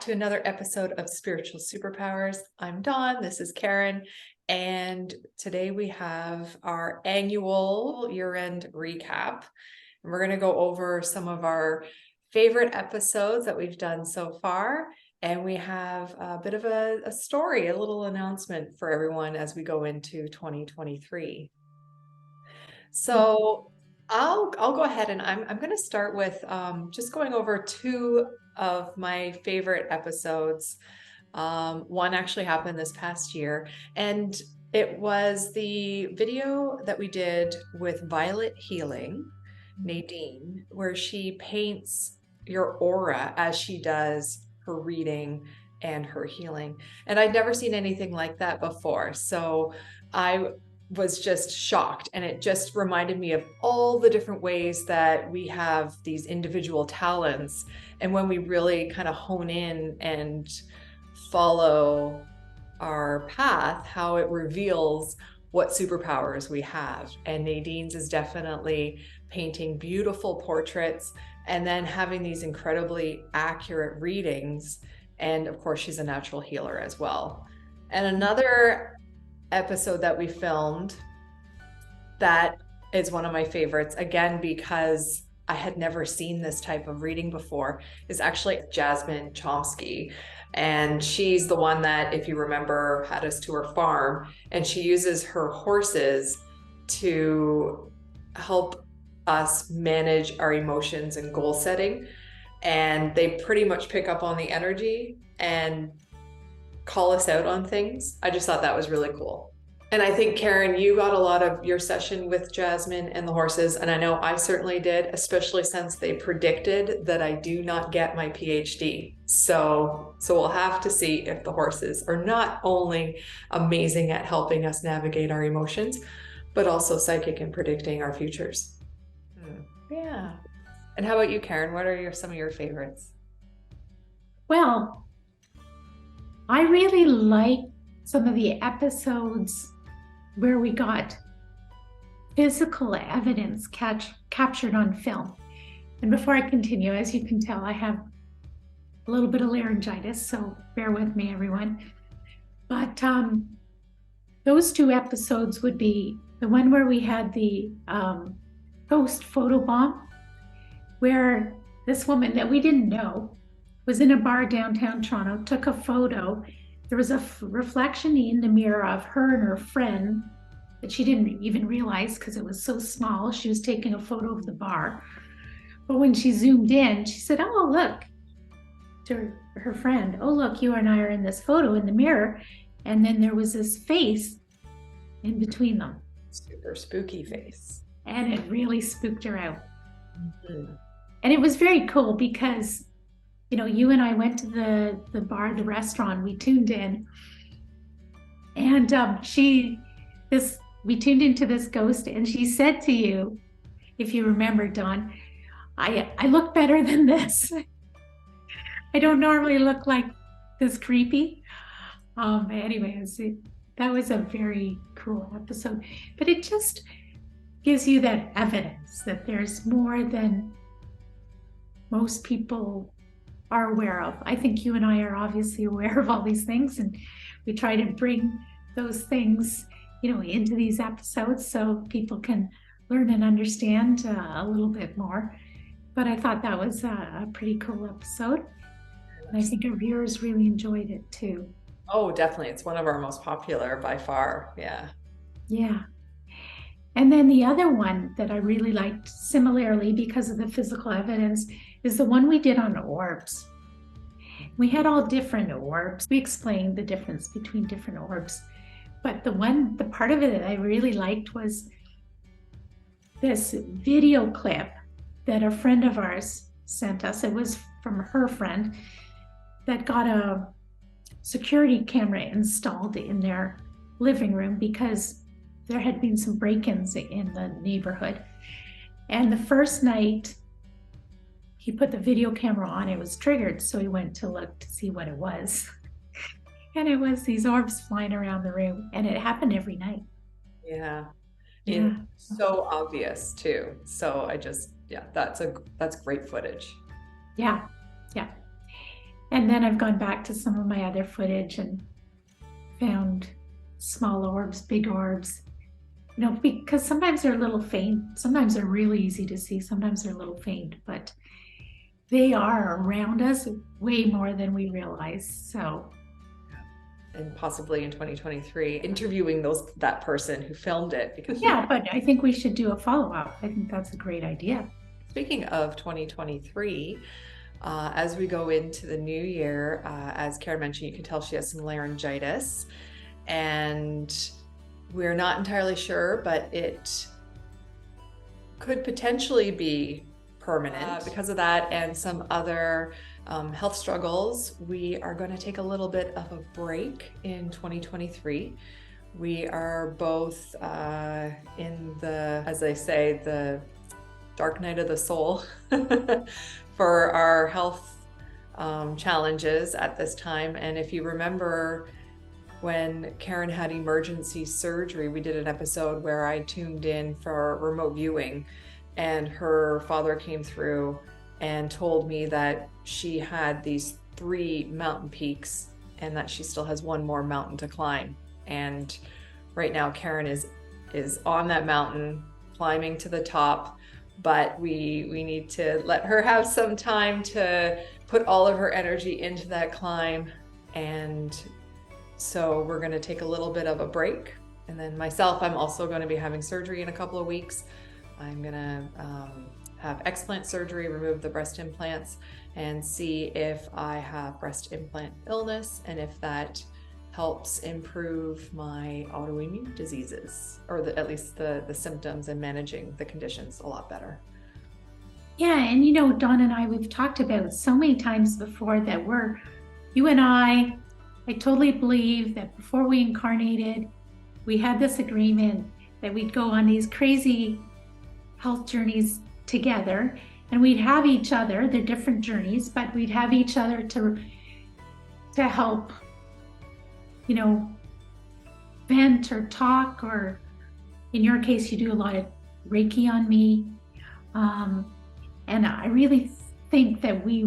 to another episode of Spiritual Superpowers. I'm Dawn, this is Caron, and today we have our annual year-end recap. And we're going to go over some of our favorite episodes that we've done so far, and we have a bit of a story, a little announcement for everyone as we go into 2023. So I'll go ahead and I'm going to start with just going over two of my favorite episodes. One actually happened this past year, and it was the video that we did with Violet Healing, Nadine, where she paints your aura as she does her reading and her healing. And I'd never seen anything like that before. So I was just shocked, and it just reminded me of all the different ways that we have these individual talents, and when we really kind of hone in and follow our path, how it reveals what superpowers we have. And Nadine's is definitely painting beautiful portraits and then having these incredibly accurate readings, and of course she's a natural healer as well. And another episode that we filmed that is one of my favorites, again because I had never seen this type of reading before, is actually Jasmine Chomsky. And she's the one that, if you remember, had us to her farm, and she uses her horses to help us manage our emotions and goal setting. And they pretty much pick up on the energy and call us out on things. I just thought that was really cool. And I think, Caron, you got a lot of your session with Jasmine and the horses, and I know I certainly did, especially since they predicted that I do not get my PhD. So we'll have to see if the horses are not only amazing at helping us navigate our emotions, but also psychic and predicting our futures. Yeah. And how about you, Caron? What are some of your favorites? Well, I really like some of the episodes where we got physical evidence captured on film. And before I continue, as you can tell, I have a little bit of laryngitis, so bear with me, everyone. But those two episodes would be the one where we had the ghost photobomb, where this woman that we didn't know was in a bar downtown Toronto, took a photo. There was a reflection in the mirror of her and her friend that she didn't even realize because it was so small. She was taking a photo of the bar. But when she zoomed in, she said, "Oh, look," to her friend, "Oh, look, you and I are in this photo in the mirror." And then there was this face in between them. Super spooky face. And it really spooked her out. Mm-hmm. And it was very cool because, you know, you and I went to the bar, the restaurant, we tuned in, and we tuned into this ghost, and she said to you, if you remember, Dawn, I look better than this. I don't normally look like this creepy. Anyways, that was a very cool episode, but it just gives you that evidence that there's more than most people are aware of. I think you and I are obviously aware of all these things, and we try to bring those things, you know, into these episodes so people can learn and understand a little bit more. But I thought that was a pretty cool episode, and I think our viewers really enjoyed it too. Oh, definitely. It's one of our most popular by far. Yeah. Yeah. And then the other one that I really liked, similarly because of the physical evidence, is the one we did on orbs. We had all different orbs. We explained the difference between different orbs. But the part of it that I really liked was this video clip that a friend of ours sent us. It was from her friend that got a security camera installed in their living room because there had been some break-ins in the neighborhood. And the first night he put the video camera on, it was triggered. So he went to look to see what it was. And it was these orbs flying around the room, and it happened every night. Yeah. Yeah. So obvious too. So that's great footage. Yeah. Yeah. And then I've gone back to some of my other footage and found small orbs, big orbs, because sometimes they're a little faint. Sometimes they're really easy to see. Sometimes they're a little faint, but they are around us way more than we realize. So, and possibly in 2023, interviewing that person who filmed it. Because yeah, but I think we should do a follow-up. I think that's a great idea. Speaking of 2023, as we go into the new year, as Caron mentioned, you can tell she has some laryngitis, and we're not entirely sure, but it could potentially be permanent. Because of that and some other health struggles, we are going to take a little bit of a break in 2023. We are both in the, as they say, the dark night of the soul for our health challenges at this time. And if you remember, when Caron had emergency surgery, we did an episode where I tuned in for remote viewing, and her father came through and told me that she had these 3 mountain peaks and that she still has 1 more mountain to climb. And right now Caron is on that mountain, climbing to the top, but we need to let her have some time to put all of her energy into that climb. And so we're going to take a little bit of a break. And then myself, I'm also going to be having surgery in a couple of weeks. I'm going to have explant surgery, remove the breast implants, and see if I have breast implant illness and if that helps improve my autoimmune diseases, or at least the symptoms, and managing the conditions a lot better. Yeah, and Dawn and I, we've talked about so many times before that you and I totally believe that before we incarnated, we had this agreement that we'd go on these crazy health journeys together, and we'd have each other. They're different journeys, but we'd have each other to help, vent or talk, or in your case, you do a lot of Reiki on me. And I really think that we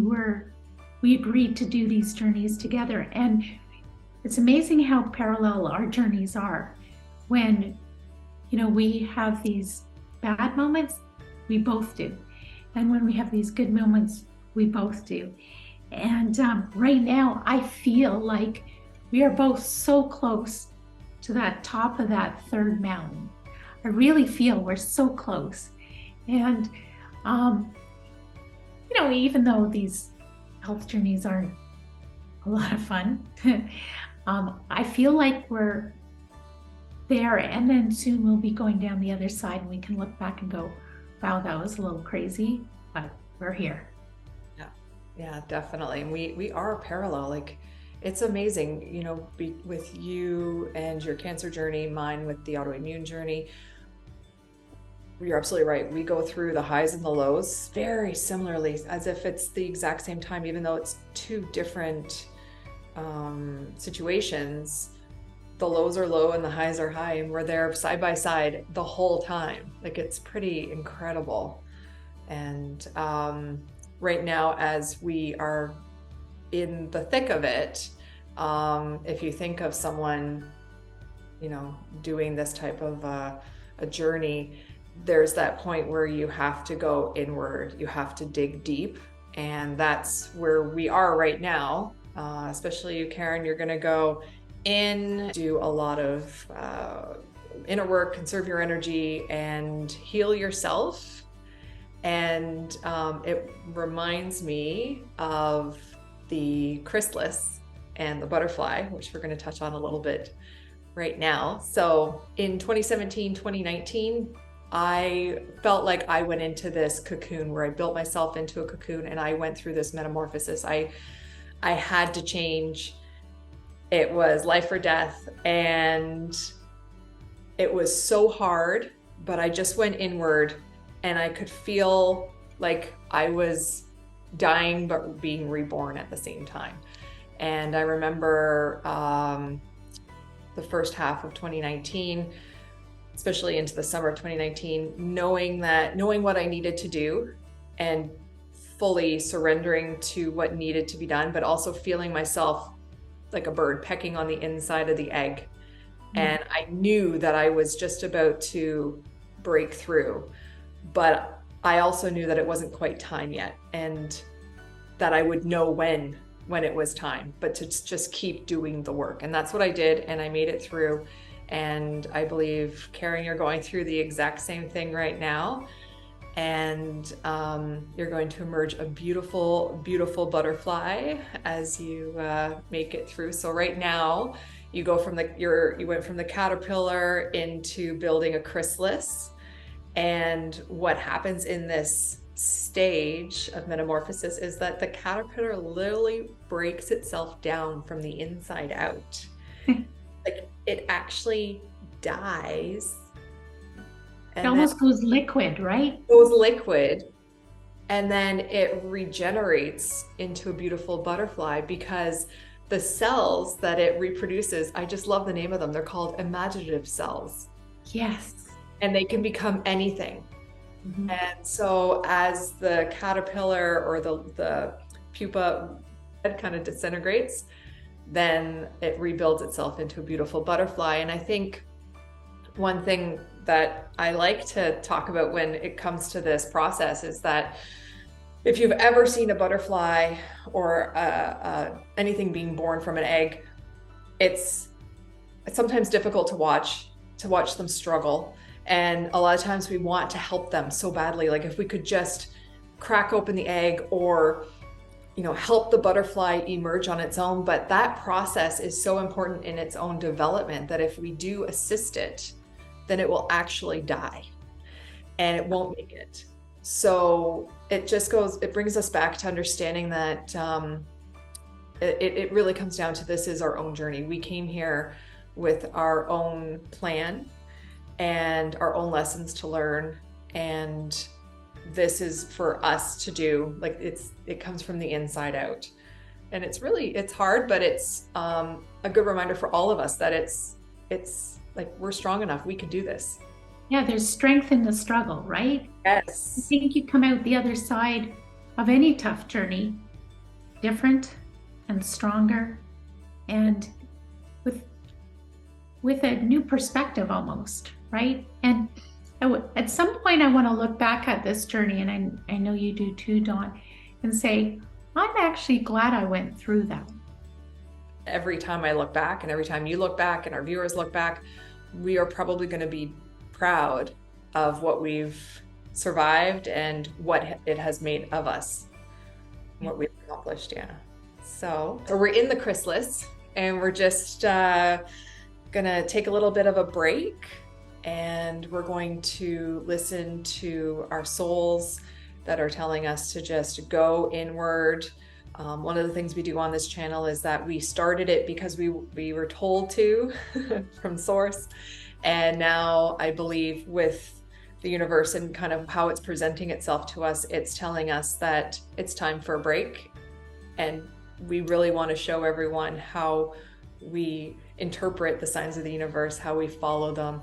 agreed to do these journeys together. And it's amazing how parallel our journeys are. When, we have these bad moments, we both do. And when we have these good moments, we both do. And right now, I feel like we are both so close to that top of that 3rd mountain. I really feel we're so close. And, even though these health journeys aren't a lot of fun, I feel like we're there, and then soon we'll be going down the other side, and we can look back and go, wow, that was a little crazy, but we're here. Yeah, definitely. And we are parallel. Like, it's amazing, with you and your cancer journey, mine with the autoimmune journey. You're absolutely right. We go through the highs and the lows very similarly, as if it's the exact same time, even though it's 2 different situations. The lows are low and the highs are high, and we're there side by side the whole time. Like, it's pretty incredible. And right now, as we are in the thick of it, if you think of someone, doing this type of a journey, there's that point where you have to go inward, you have to dig deep, and that's where we are right now. Especially you, Caron, you're going to go in, do a lot of inner work, conserve your energy, and heal yourself. And it reminds me of the chrysalis and the butterfly, which we're going to touch on a little bit right now. So in 2017, 2019, I felt like I went into this cocoon where I built myself into a cocoon, and I went through this metamorphosis. I had to change. It was life or death, and it was so hard, but I just went inward, and I could feel like I was dying but being reborn at the same time. And I remember the first half of 2019, especially into the summer of 2019, knowing what I needed to do and fully surrendering to what needed to be done, but also feeling myself like a bird pecking on the inside of the egg. And I knew that I was just about to break through, but I also knew that it wasn't quite time yet, and that I would know when it was time, but to just keep doing the work. And that's what I did, and I made it through. And I believe, Caron, you're going through the exact same thing right now. And you're going to emerge a beautiful, beautiful butterfly as you make it through. So right now, you go from you went from the caterpillar into building a chrysalis. And what happens in this stage of metamorphosis is that the caterpillar literally breaks itself down from the inside out. Like, it actually dies. It almost goes liquid, right? Goes liquid, and then it regenerates into a beautiful butterfly, because the cells that it reproduces, I just love the name of them. They're called imaginative cells. Yes. And they can become anything. Mm-hmm. And so as the caterpillar or the pupa kind of disintegrates, then it rebuilds itself into a beautiful butterfly. And I think one thing that I like to talk about when it comes to this process is that if you've ever seen a butterfly or anything being born from an egg, it's sometimes difficult to watch them struggle. And a lot of times we want to help them so badly. Like, if we could just crack open the egg, or, help the butterfly emerge on its own. But that process is so important in its own development that if we do assist it, then it will actually die and it won't make it. So it brings us back to understanding that it really comes down to, this is our own journey. We came here with our own plan and our own lessons to learn, and this is for us to do. Like, it comes from the inside out, and it's hard, but it's a good reminder for all of us that it's like, we're strong enough, we can do this. Yeah, there's strength in the struggle, right? Yes. I think you come out the other side of any tough journey different and stronger, and with a new perspective almost, right? And at some point I want to look back at this journey, and I know you do too, Dawn, and say, I'm actually glad I went through that. Every time I look back, and every time you look back, and our viewers look back, we are probably going to be proud of what we've survived and what it has made of us, what we've accomplished. Yeah. So we're in the chrysalis, and we're just gonna take a little bit of a break, and we're going to listen to our souls that are telling us to just go inward. One of the things we do on this channel is that we started it because we were told to from source. And now I believe with the universe and kind of how it's presenting itself to us, it's telling us that it's time for a break. And we really want to show everyone how we interpret the signs of the universe, how we follow them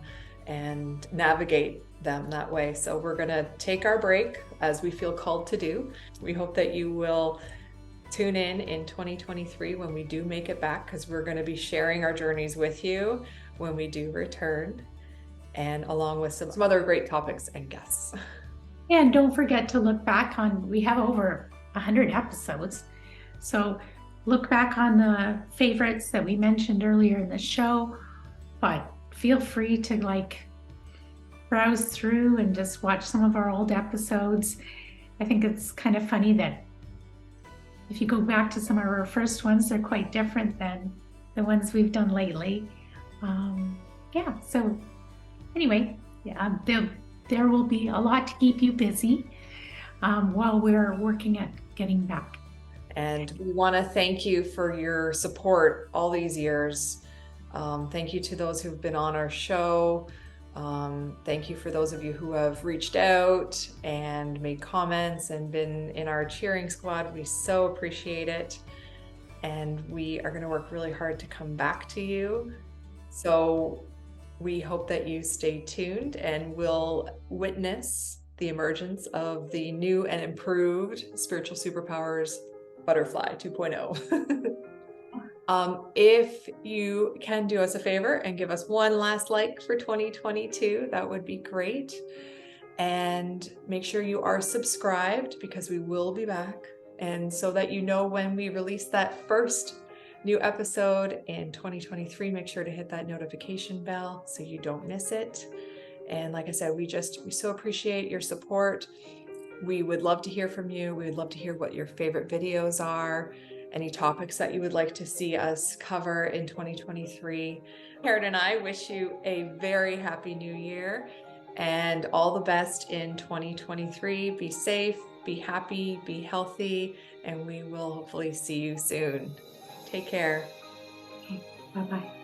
and navigate them that way. So we're going to take our break as we feel called to do. We hope that you will tune in 2023 when we do make it back, because we're going to be sharing our journeys with you when we do return, and along with some other great topics and guests. And don't forget to look back on, we have over 100 episodes. So look back on the favorites that we mentioned earlier in the show, but feel free to browse through and just watch some of our old episodes. I think it's kind of funny that if you go back to some of our first ones, they're quite different than the ones we've done lately. So anyway, there will be a lot to keep you busy while we're working at getting back. And we want to thank you for your support all these years. Thank you to those who've been on our show. Thank you for those of you who have reached out and made comments and been in our cheering squad. We so appreciate it. And we are going to work really hard to come back to you. So we hope that you stay tuned, and will witness the emergence of the new and improved Spiritual Superpowers Butterfly 2.0. If you can do us a favor and give us one last like for 2022, that would be great. And make sure you are subscribed, because we will be back. And so that you know when we release that first new episode in 2023, make sure to hit that notification bell so you don't miss it. And like I said, we so appreciate your support. We would love to hear from you. We would love to hear what your favorite videos are, any topics that you would like to see us cover in 2023. Caron and I wish you a very happy new year and all the best in 2023. Be safe, be happy, be healthy, and we will hopefully see you soon. Take care. Okay, bye-bye.